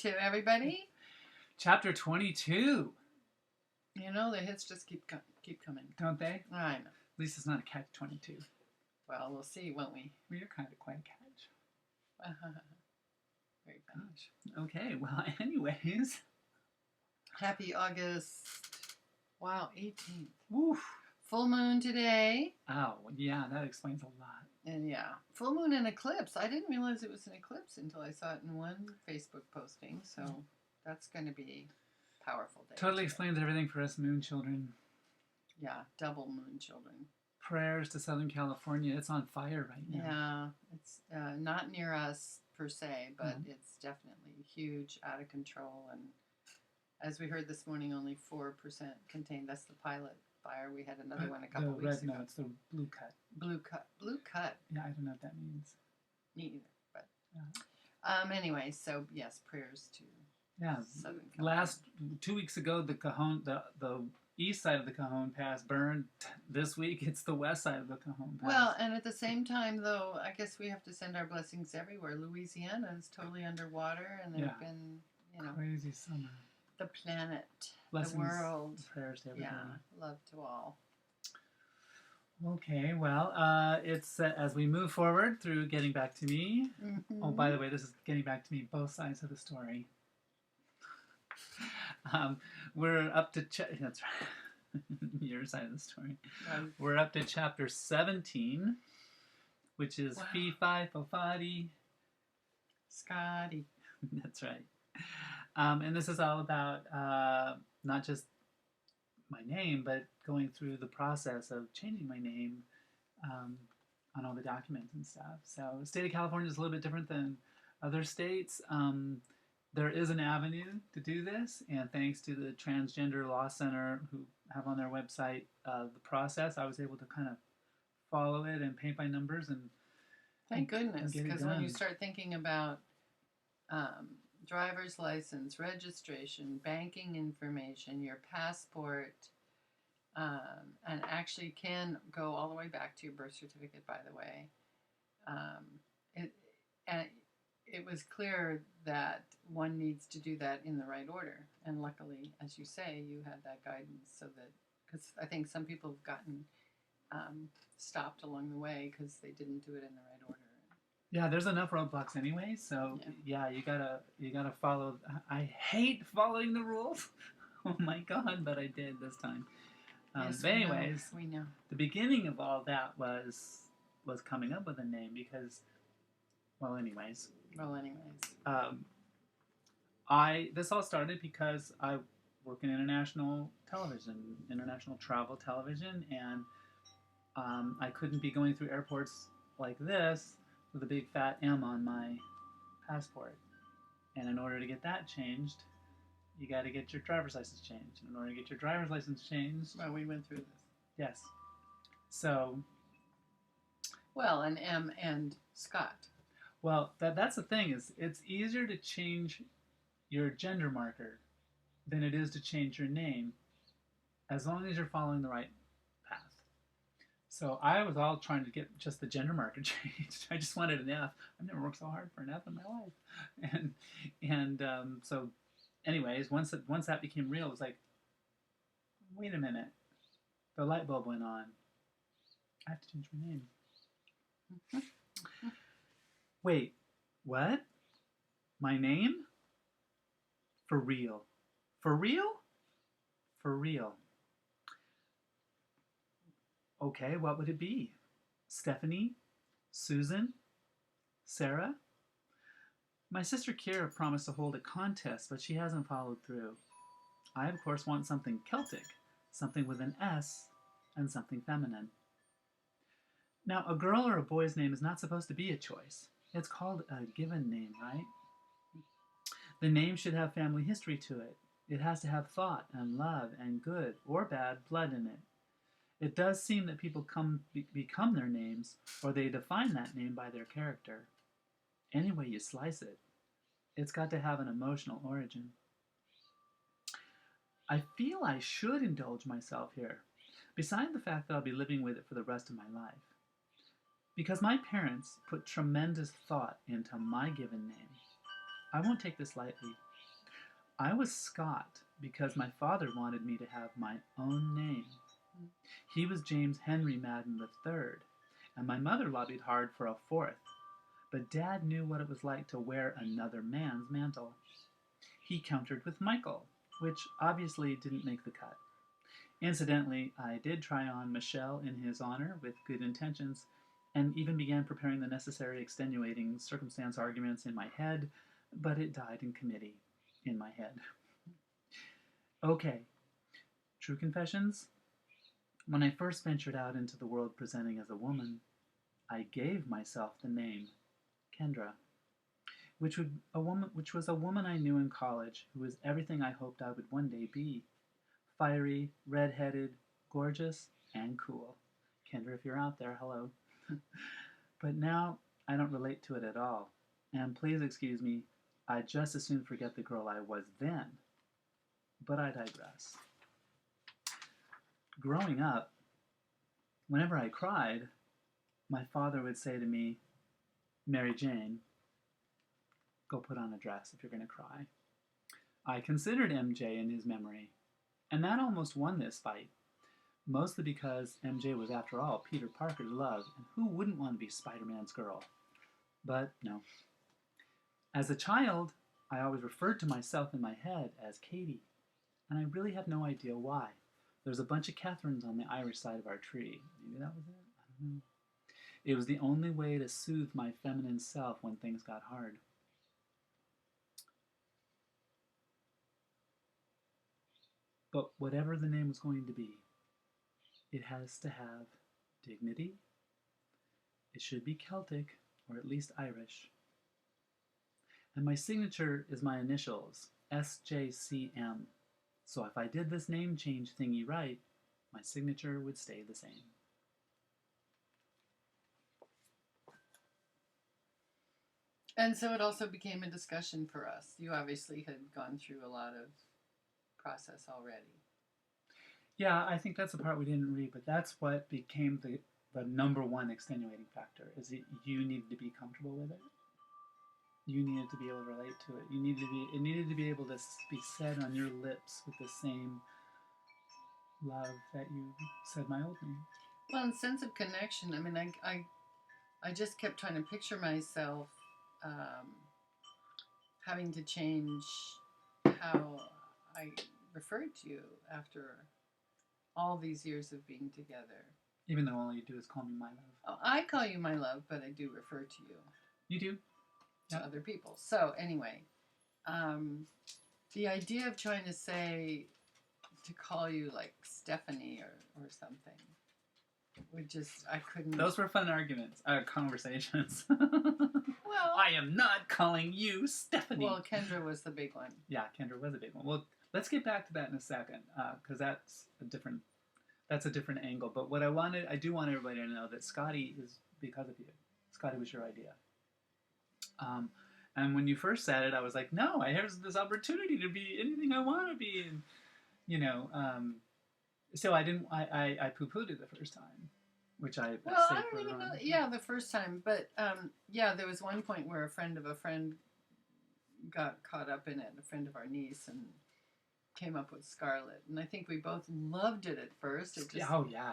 22, everybody. Chapter 22. You know, the hits just keep coming. Don't they? I know. At least it's not a catch 22. Well, we'll see, won't we? Well, you're kind of quite a catch. Very funny. Gosh. Okay, well, anyways. Happy August. Wow, 18th. Woof. Full moon today. Oh, yeah, that explains a lot. And yeah, full moon and eclipse. I didn't realize it was an eclipse until I saw it in one Facebook posting. So that's going to be a powerful day. Totally today. explains everything for us moon children. Yeah, double moon children. Prayers to Southern California. It's on fire right now. Yeah, it's not near us per se, but it's definitely huge, out of control. And as we heard this morning, only 4% contained. That's the pilot fire. We had another one a couple weeks ago. No, it's the blue cut. Blue cut. Yeah, I don't know what that means. Me either. But Yeah. anyway, so yes, prayers to Southern California. Last 2 weeks ago, the east side of the Cajon Pass burned. This week, it's the west side of the Cajon Pass. Well, and at the same time, though, I guess we have to send our blessings everywhere. Louisiana is totally underwater, and there have been, crazy summer. The planet, Blessings, the world. Prayers to everybody. Yeah, love to all. Okay, well, it's as we move forward through Getting Back to Me. Mm-hmm. Oh, by the way, this is Getting Back to Me, both sides of the story. We're up to that's right. Your side of the story. We're up to chapter 17, which is Fi-Fie-Fo-Fottie. Scottie. That's right. And this is all about not just my name, but going through the process of changing my name on all the documents and stuff. So the state of California is a little bit different than other states. There is an avenue to do this, and thanks to the Transgender Law Center, who have on their website the process, I was able to kind of follow it and paint by numbers. And thank goodness, because when you start thinking about driver's license, registration, banking information, your passport, and actually can go all the way back to your birth certificate, by the way. It was clear that one needs to do that in the right order. And luckily, as you say, you had that guidance so that, because I think some people have gotten stopped along the way because they didn't do it in the right order. Yeah, there's enough roadblocks anyway, so yeah, you gotta follow. I hate following the rules. Oh my god, but I did this time. Yes, but anyways, we know. The beginning of all that was coming up with a name because, well, anyways. This all started because I work in international television, international travel television, and I couldn't be going through airports like this with a big fat M on my passport. And in order to get that changed, you got to get your driver's license changed. In order to get your driver's license changed... Well, we went through this. Yes. So... Well, and M and Scott. Well, that's the thing, is it's easier to change your gender marker than it is to change your name, as long as you're following the right path. So I was all trying to get just the gender marker changed. I just wanted an F. I've never worked so hard for an F in my life. And so anyways, once that became real, it was like, wait a minute. The light bulb went on. I have to change my name. Wait, what? My name? For real. For real? For real. Okay, what would it be? Stephanie? Susan? Sarah? My sister Kira promised to hold a contest, but she hasn't followed through. I, of course, want something Celtic, something with an S, and something feminine. Now, a girl or a boy's name is not supposed to be a choice. It's called a given name, right? The name should have family history to it. It has to have thought and love and good or bad blood in it. It does seem that people become their names, or they define that name by their character. Any way you slice it, it's got to have an emotional origin. I feel I should indulge myself here, beside the fact that I'll be living with it for the rest of my life. Because my parents put tremendous thought into my given name. I won't take this lightly. I was Scott because my father wanted me to have my own name. He was James Henry Madden III, and my mother lobbied hard for a fourth. But Dad knew what it was like to wear another man's mantle. He countered with Michael, which obviously didn't make the cut. Incidentally, I did try on Michelle in his honor with good intentions, and even began preparing the necessary extenuating circumstance arguments in my head, but it died in committee, in my head. Okay, true confessions. When I first ventured out into the world presenting as a woman, I gave myself the name Kendra, which was a woman I knew in college who was everything I hoped I would one day be. Fiery, red-headed, gorgeous, and cool. Kendra, if you're out there, hello. But now, I don't relate to it at all. And please excuse me, I'd just as soon forget the girl I was then. But I digress. Growing up, whenever I cried, my father would say to me, Mary Jane, go put on a dress if you're going to cry. I considered MJ in his memory, and that almost won this fight, mostly because MJ was, after all, Peter Parker's love, and who wouldn't want to be Spider-Man's girl? But no. As a child, I always referred to myself in my head as Katie, and I really have no idea why. There's a bunch of Catherines on the Irish side of our tree. Maybe that was it? I don't know. It was the only way to soothe my feminine self when things got hard. But whatever the name was going to be, it has to have dignity. It should be Celtic, or at least Irish. And my signature is my initials, SJCM. So if I did this name change thingy right, my signature would stay the same. And so it also became a discussion for us. You obviously had gone through a lot of process already. Yeah, I think that's the part we didn't read, but that's what became the number one extenuating factor, is that you needed to be comfortable with it. You needed to be able to relate to it. It needed to be able to be said on your lips with the same love that you said my old name. Well, and sense of connection. I mean, I just kept trying to picture myself having to change how I referred to you after all these years of being together. Even though all you do is call me my love. Oh, I call you my love, but I do refer to you. You do? To other people. So anyway, the idea of trying to say, to call you like Stephanie or something, would just, I couldn't. Those were fun arguments, conversations. Well, I am not calling you Stephanie. Well, Kendra was the big one. Yeah, Kendra was a big one. Well, let's get back to that in a second, because that's a different angle. But what I do want everybody to know that Scottie is because of you. Scottie was your idea. And when you first said it, I was like, no, I have this opportunity to be anything I want to be. And, so I poo-pooed it the first time, which I don't even know. Yeah, the first time. But, there was one point where a friend of a friend got caught up in it, a friend of our niece, and came up with Scarlet. And I think we both loved it at first. It just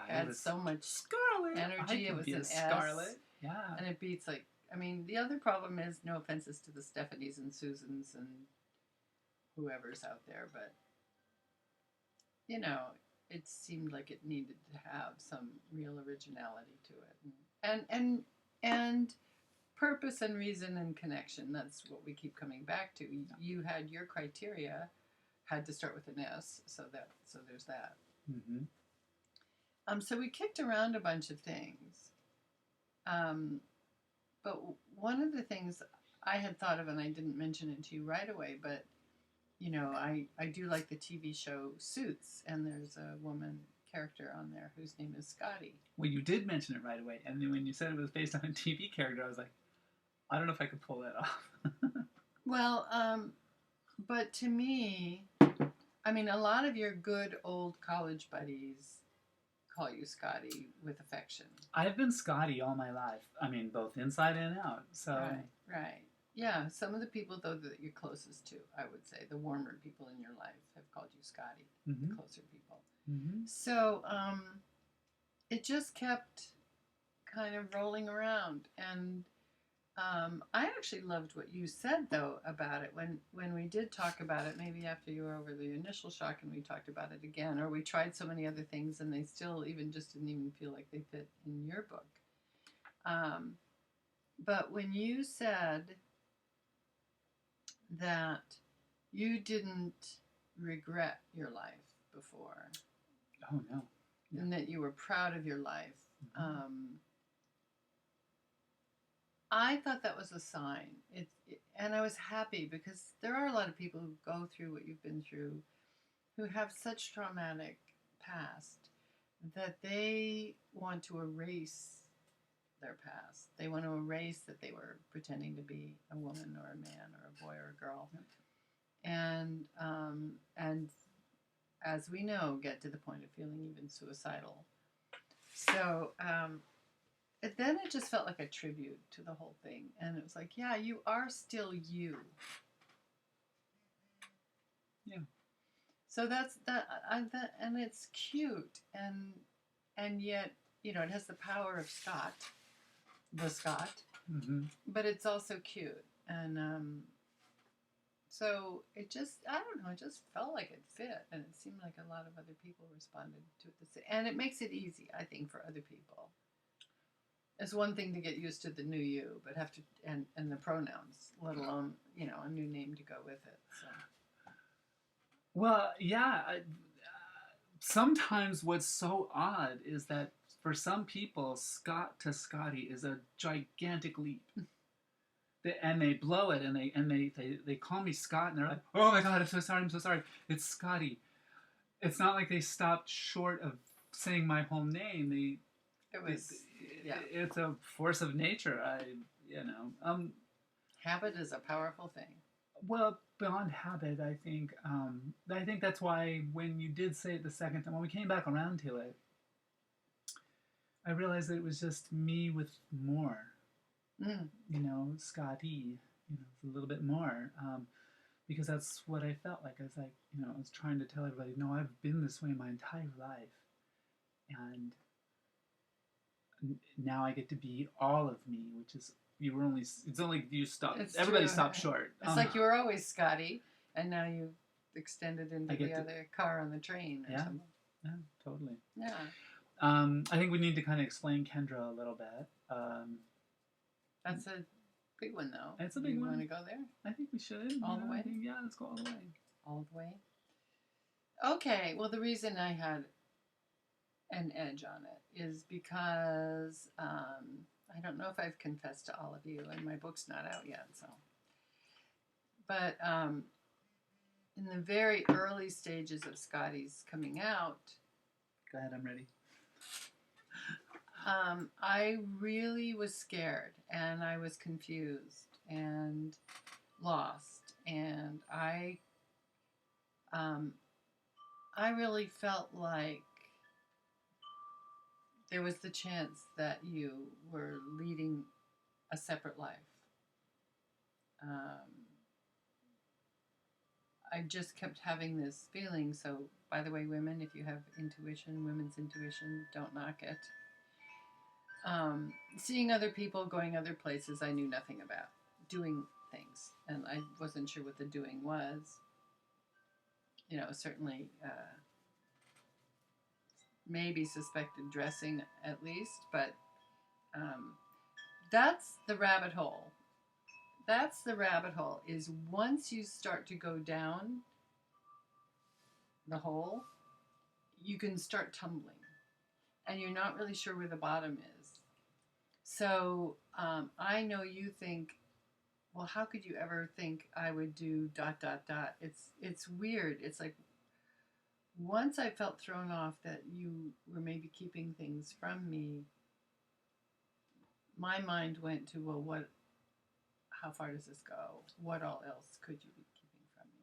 had so much Scarlet energy. It was an Scarlet. S. Yeah. And it beats like, the other problem is, no offenses to the Stephanies and Susans and whoever's out there, but, it seemed like it needed to have some real originality to it. And purpose and reason and connection. That's what we keep coming back to. You had your criteria, had to start with an S, so there's that. Mm-hmm. So we kicked around a bunch of things. But one of the things I had thought of, and I didn't mention it to you right away, but, I do like the TV show Suits, and there's a woman character on there whose name is Scottie. Well, you did mention it right away, and then when you said it was based on a TV character, I was like, I don't know if I could pull that off. Well, but to me, a lot of your good old college buddies call you Scottie with affection. I've been Scottie all my life. Both inside and out. So Right. Yeah, some of the people, though, that you're closest to, I would say, the warmer people in your life have called you Scottie, Mm-hmm. the closer people. Mm-hmm. So it just kept kind of rolling around. And I actually loved what you said, though, about it. When we did talk about it, maybe after you were over the initial shock and we talked about it again, or we tried so many other things and they still even just didn't even feel like they fit in your book. But when you said that you didn't regret your life before. Oh, no. Yeah. And that you were proud of your life. Mm-hmm. I thought that was a sign. And I was happy because there are a lot of people who go through what you've been through who have such traumatic past that they want to erase their past. They want to erase that they were pretending to be a woman or a man or a boy or a girl. Yep. And as we know, get to the point of feeling even suicidal. So then it just felt like a tribute to the whole thing. And it was like, yeah, you are still you. Yeah. So that's that, and it's cute, and yet, you know, it has the power of Scott, the Scott, mm-hmm. but it's also cute, and so it just, I don't know, it just felt like it fit, and it seemed like a lot of other people responded to it the same, and it makes it easy, I think, for other people. It's one thing to get used to the new you, but have to, and the pronouns, let alone, you know, a new name to go with it. So. Well, yeah. Sometimes what's so odd is that for some people, Scott to Scottie is a gigantic leap. And they blow it, and they call me Scott, and they're like, "Oh my God, I'm so sorry. It's Scottie." It's not like they stopped short of saying my whole name. It's a force of nature. Habit is a powerful thing. Well, beyond habit, I think that's why when you did say it the second time, when we came back around to it, I realized that it was just me with more. Mm. You know, Scottie, you know, a little bit more, because that's what I felt like. I was like, you know, I was trying to tell everybody, no, I've been this way my entire life, and now I get to be all of me, which is it's only you stopped. Everybody true. Stopped short. It's like you were always Scottie, and now you've extended into the other car on the train or something. Yeah, totally. Yeah. I think we need to kind of explain Kendra a little bit. That's a big one, though. It's a big one. You want to go there? I think we should. All the way? Yeah, let's go all the way. All the way? Okay, well, the reason I had an edge on it is because I don't know if I've confessed to all of you, and my book's not out yet, so. But in the very early stages of Scottie's coming out... Go ahead, I'm ready. I really was scared, and I was confused and lost, and I really felt like there was the chance that you were leading a separate life. I just kept having this feeling. So, by the way, women, if you have intuition, women's intuition, don't knock it. Seeing other people, going other places I knew nothing about, doing things, and I wasn't sure what the doing was. You know, certainly maybe suspected dressing at least, but that's the rabbit hole. That's the rabbit hole, is once you start to go down the hole, you can start tumbling, and you're not really sure where the bottom is. So I know you think, well, how could you ever think I would do ... It's weird. It's like once I felt thrown off that you were maybe keeping things from me, my mind went to, well, how far does this go? What all else could you be keeping from me?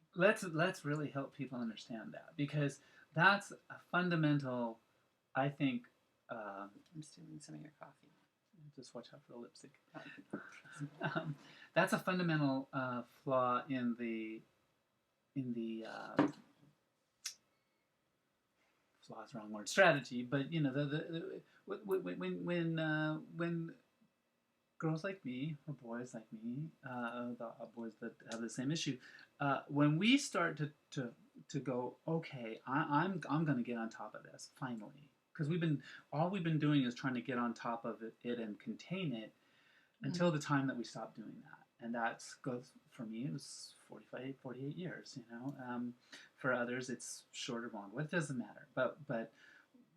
Let's really help people understand that, because that's a fundamental, I think... I'm stealing some of your coffee. Just watch out for the lipstick. That's a fundamental flaw in the flaw is the wrong word, strategy. But you know, when girls like me or boys like me, the boys that have the same issue, when we start to go, okay, I'm going to get on top of this finally, because we've been doing is trying to get on top of it and contain it until the time that we stop doing that. And that goes, for me, it was 45, 48 years, you know. For others, it's shorter, longer. It doesn't matter. But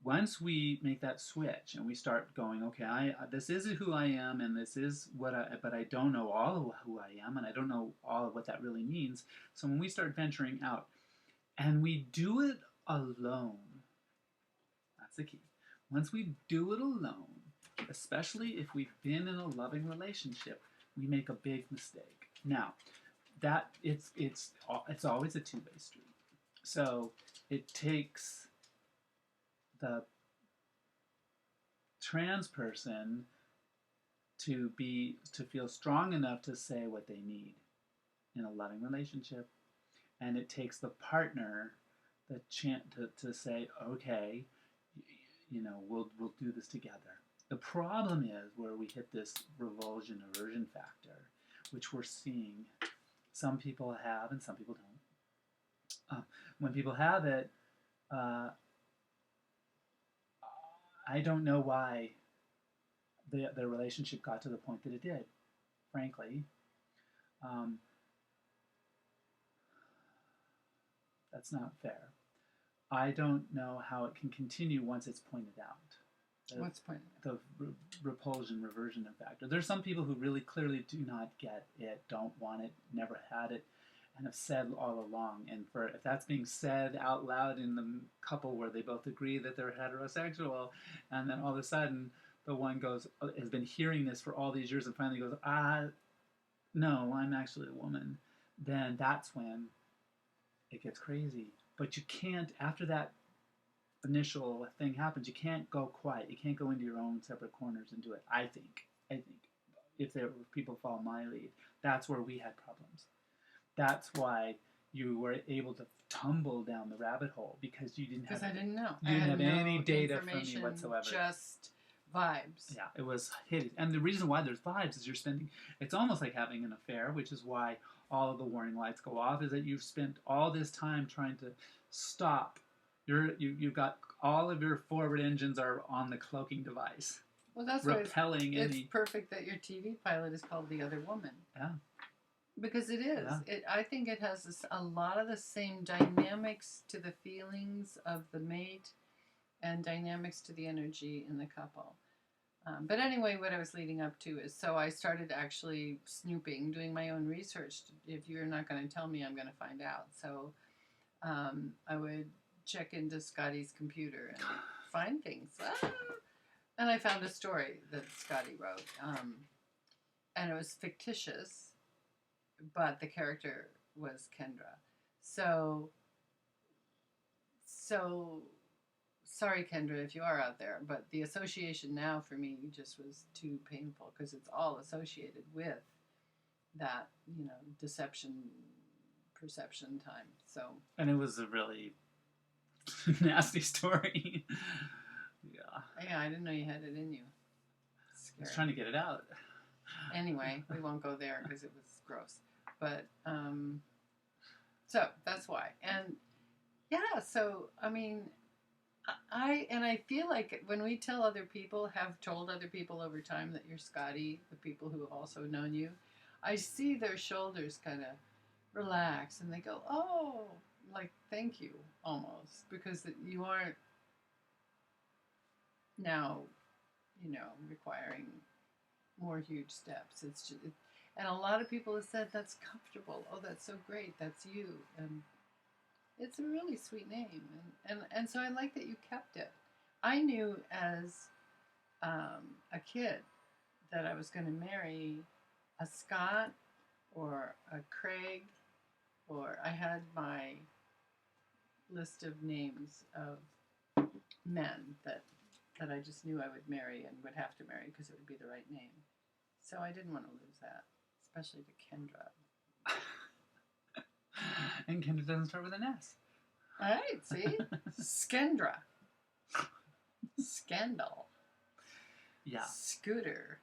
once we make that switch and we start going, okay, this is who I am, and this is but I don't know all of who I am, and I don't know all of what that really means. So when we start venturing out, and we do it alone, that's the key. Once we do it alone, especially if we've been in a loving relationship, we make a big mistake. Now, that it's always a two-way street. So it takes the trans person to feel strong enough to say what they need in a loving relationship, and it takes the partner the chance to say, okay, you know, we'll do this together. The problem is where we hit this revulsion aversion factor, which we're seeing some people have and some people don't. When people have it, I don't know why the relationship got to the point that it did, frankly. That's not fair. I don't know how it can continue once it's pointed out. What's pointed out? The repulsion, reversion factor. There's some people who really clearly do not get it, don't want it, never had it, and have said all along. And if that's being said out loud in the couple where they both agree that they're heterosexual, and then all of a sudden the one has been hearing this for all these years and finally goes, no, I'm actually a woman, then that's when it gets crazy. But you can't, after that initial thing happens, you can't go quiet. You can't go into your own separate corners and do it. I think if people follow my lead, that's where we had problems. That's why you were able to tumble down the rabbit hole, because you didn't have. Because I didn't know. You didn't have any data from me whatsoever. Just vibes. Yeah, it was hideous. And the reason why there's vibes is it's almost like having an affair, which is why all of the warning lights go off, is that you've spent all this time trying to stop. You've got all of your forward engines are on the cloaking device. Well, that's repelling why it's perfect that your TV pilot is called The Other Woman. Yeah. Because it is. Yeah. I think it has a lot of the same dynamics to the feelings of the mate and dynamics to the energy in the couple. But anyway, what I was leading up to is, so I started actually snooping, doing my own research. If you're not going to tell me, I'm going to find out. So I would check into Scottie's computer and find things. And I found a story that Scottie wrote. And it was fictitious, but the character was Kendra. So sorry, Kendra, if you are out there, but the association now for me just was too painful, because it's all associated with that, you know, deception, perception time. So. And it was a really nasty story. Yeah, I didn't know you had it in you. I was trying to get it out. Anyway, we won't go there because it was gross. But, so that's why. And yeah, so, I mean, I feel like when we tell other people, have told other people over time that you're Scottie, the people who have also known you, I see their shoulders kind of relax and they go, oh, like, thank you, almost, because you aren't now, you know, requiring more huge steps. It's just, and a lot of people have said that's comfortable. Oh, that's so great. That's you. And it's a really sweet name. And so I like that you kept it. I knew as a kid that I was going to marry a Scott or a Craig, or I had my list of names of men that I just knew I would marry and would have to marry because it would be the right name. So I didn't want to lose that, especially to Kendra. And Kendra doesn't start with an S. All right, see? Skendra. Scandal. Yeah. Scooter.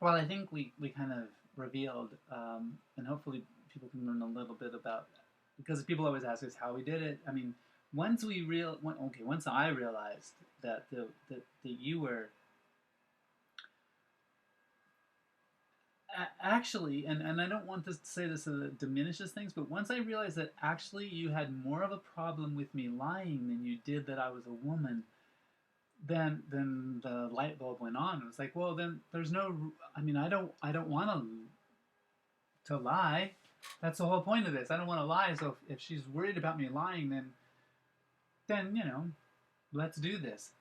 Well, I think we kind of revealed, and hopefully people can learn a little bit about, because people always ask us how we did it. I mean, once I realized that that you were actually, and I don't want to say this so that it diminishes things, but once I realized that actually you had more of a problem with me lying than you did that I was a woman, then the light bulb went on. It was like, well, then there's no. I mean, I don't want to lie. That's the whole point of this. I don't want to lie. So if she's worried about me lying, then let's do this.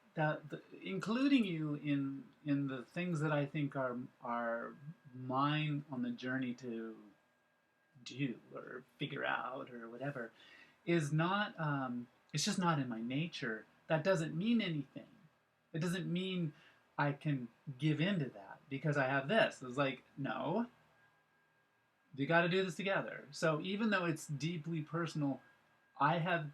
Including you in the things that I think are mine on the journey to do or figure out or whatever is not. It's just not in my nature. That doesn't mean anything. It doesn't mean I can give in to that because I have this. It's like, no, you got to do this together. So even though it's deeply personal, I have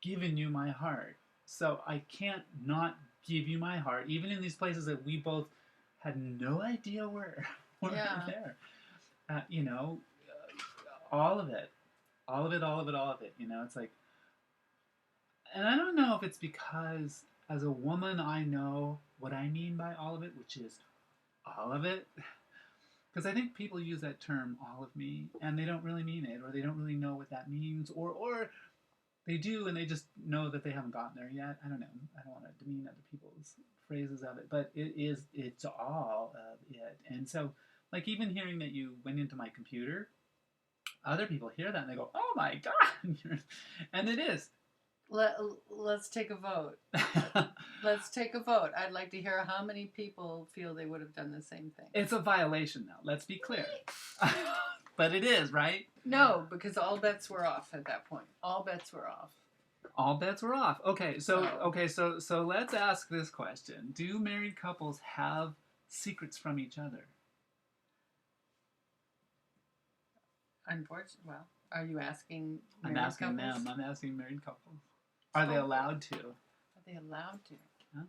given you my heart. So I can't not give you my heart, even in these places that we both had no idea were there. All of it. It's like, and I don't know if it's because as a woman I know what I mean by all of it, which is all of it. Because I think people use that term, all of me, and they don't really mean it, or they don't really know what that means, or they do and they just know that they haven't gotten there yet. I don't know. I don't want to demean other people's phrases of it, but it's all of it. And so, like, even hearing that you went into my computer, other people hear that and they go, oh my God. And it is. Let's take a vote. Let's take a vote. I'd like to hear how many people feel they would have done the same thing. It's a violation now. Let's be clear. But it is, right? No, because all bets were off at that point. All bets were off. All bets were off. Okay, so let's ask this question. Do married couples have secrets from each other? Unfortunately, well, are you asking married couples? I'm asking them. I'm asking married couples. Are they allowed to? Are they allowed to? Huh?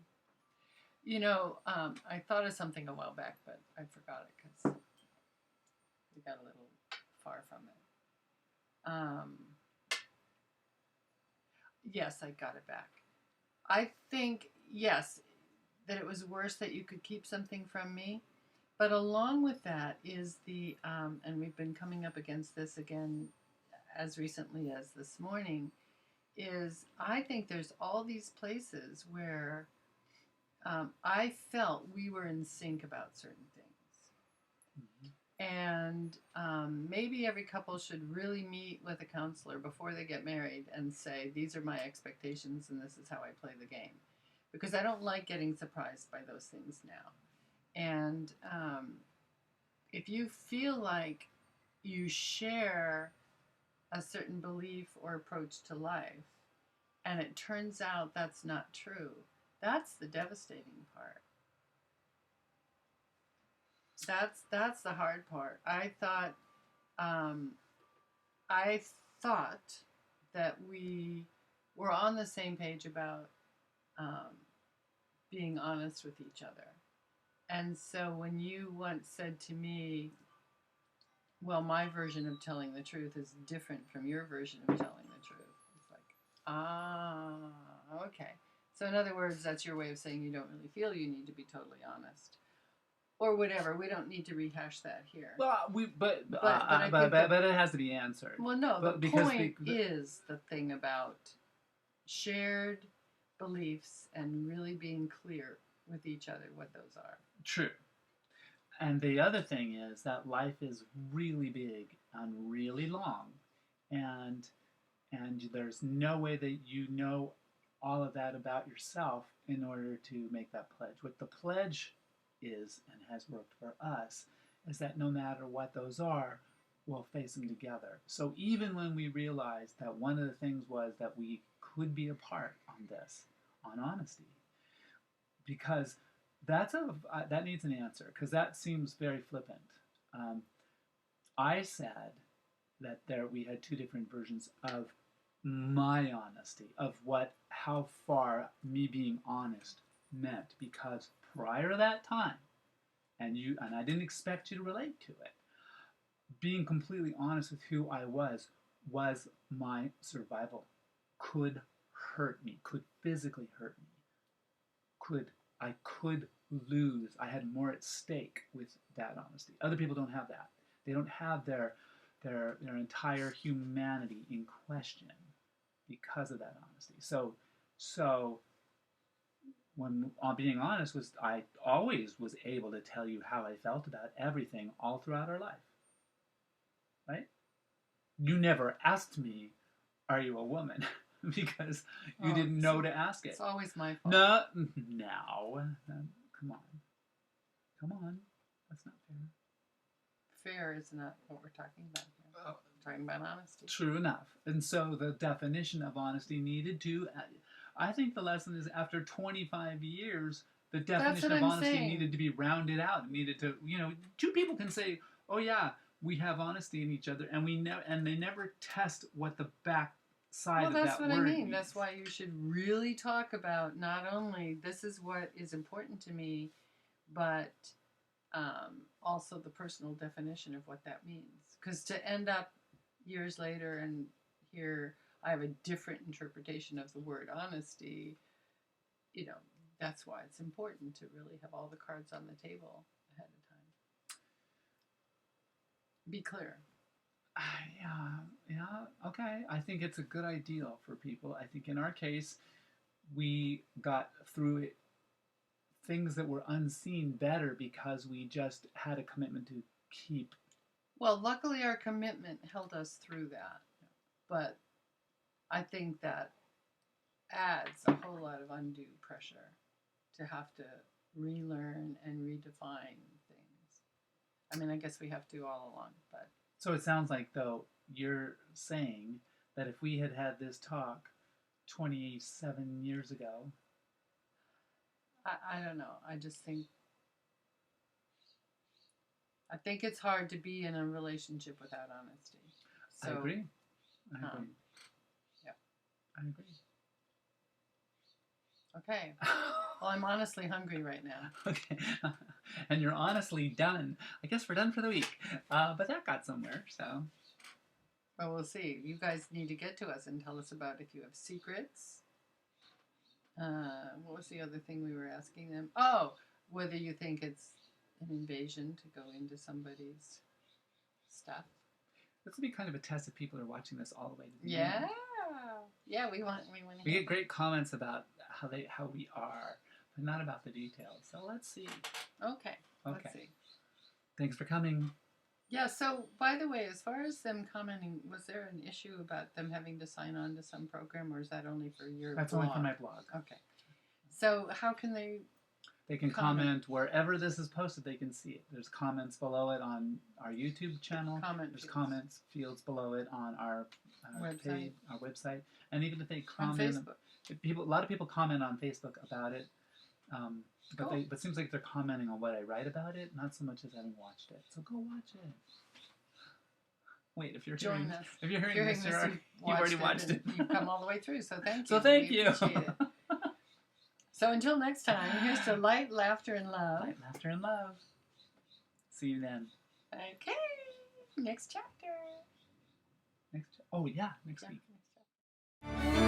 I thought of something a while back, but I forgot it because we got a little far from it. Yes, I got it back. I think, yes, that it was worse that you could keep something from me. But along with that is and we've been coming up against this again as recently as this morning, is I think there's all these places where I felt we were in sync about certain things. Mm-hmm. And maybe every couple should really meet with a counselor before they get married and say, these are my expectations and this is how I play the game. Because I don't like getting surprised by those things now. And if you feel like you share a certain belief or approach to life, and it turns out that's not true, that's the devastating part. That's the hard part. I thought that we were on the same page about being honest with each other. And so when you once said to me, well, my version of telling the truth is different from your version of telling the truth, it's like, okay. So in other words, that's your way of saying you don't really feel you need to be totally honest. Or whatever. We don't need to rehash that here. Well, but it has to be answered. Well, no, the point is the thing about shared beliefs and really being clear with each other what those are. True. And the other thing is that life is really big and really long. And there's no way that you know all of that about yourself in order to make that pledge. What the pledge is and has worked for us is that no matter what those are, we'll face them together. So even when we realized that one of the things was that we could be apart on this, on honesty, because that needs an answer, because that seems very flippant. I said that we had two different versions of my honesty, of how far me being honest meant, because prior to that time, and I didn't expect you to relate to it, being completely honest with who I was my survival. Could hurt me, could physically hurt me, I could lose. I had more at stake with that honesty. Other people don't have that. They don't have their entire humanity in question because of that honesty. So when being honest I always was able to tell you how I felt about everything all throughout our life. Right? You never asked me, "Are you a woman?" because you didn't know to ask it. It's always my fault. No, come on. That's not fair. Fair is not what we're talking about here. We're talking about honesty. True enough. And so the definition of honesty needed to, I think the lesson is after 25 years, the definition of honesty needed to be rounded out. It needed to, two people can say, "Oh yeah, we have honesty in each other," and they never test what the back side of that word That's what I mean. means. That's why you should really talk about not only this is what is important to me, but also the personal definition of what that means. Because to end up years later and here I have a different interpretation of the word honesty, that's why it's important to really have all the cards on the table ahead of time. Be clear. Yeah, okay. I think it's a good ideal for people. I think in our case, we got through it, things that were unseen better because we just had a commitment to keep. Well, luckily our commitment held us through that. But I think that adds a whole lot of undue pressure to have to relearn and redefine things. I mean, I guess we have to all along, but... So it sounds like, though, you're saying that if we had had this talk 27 years ago... I don't know. I just think... I think it's hard to be in a relationship without honesty. So, I agree. Yeah. I agree. Okay. Well, I'm honestly hungry right now. Okay. And you're honestly done. I guess we're done for the week. But that got somewhere, so... Well, we'll see. You guys need to get to us and tell us about if you have secrets. What was the other thing we were asking them? Oh, whether you think it's an invasion to go into somebody's stuff. This will be kind of a test if people are watching this all the way to the end. end. Yeah, we want. We get great comments about how we are, but not about the details. So let's see. Okay. Let's see. Thanks for coming. Yeah. So, by the way, as far as them commenting, was there an issue about them having to sign on to some program, or is that only for your? That's blog? Only for my blog. Okay. So, how can they? They can comment wherever this is posted. They can see it. There's comments below it on our YouTube channel. There's comments fields below it on our website. Our website, and even if they comment, on Facebook. A lot of people comment on Facebook about it. But cool. but it seems like they're commenting on what I write about it, not so much as having watched it. So go watch it. Wait, if you're hearing this, you've already watched it. You've come all the way through, so thank you. So thank you. Appreciate it. So until next time, here's to light, laughter, and love. Light, laughter, and love. See you then. Okay. Next chapter. Next week. Next chapter.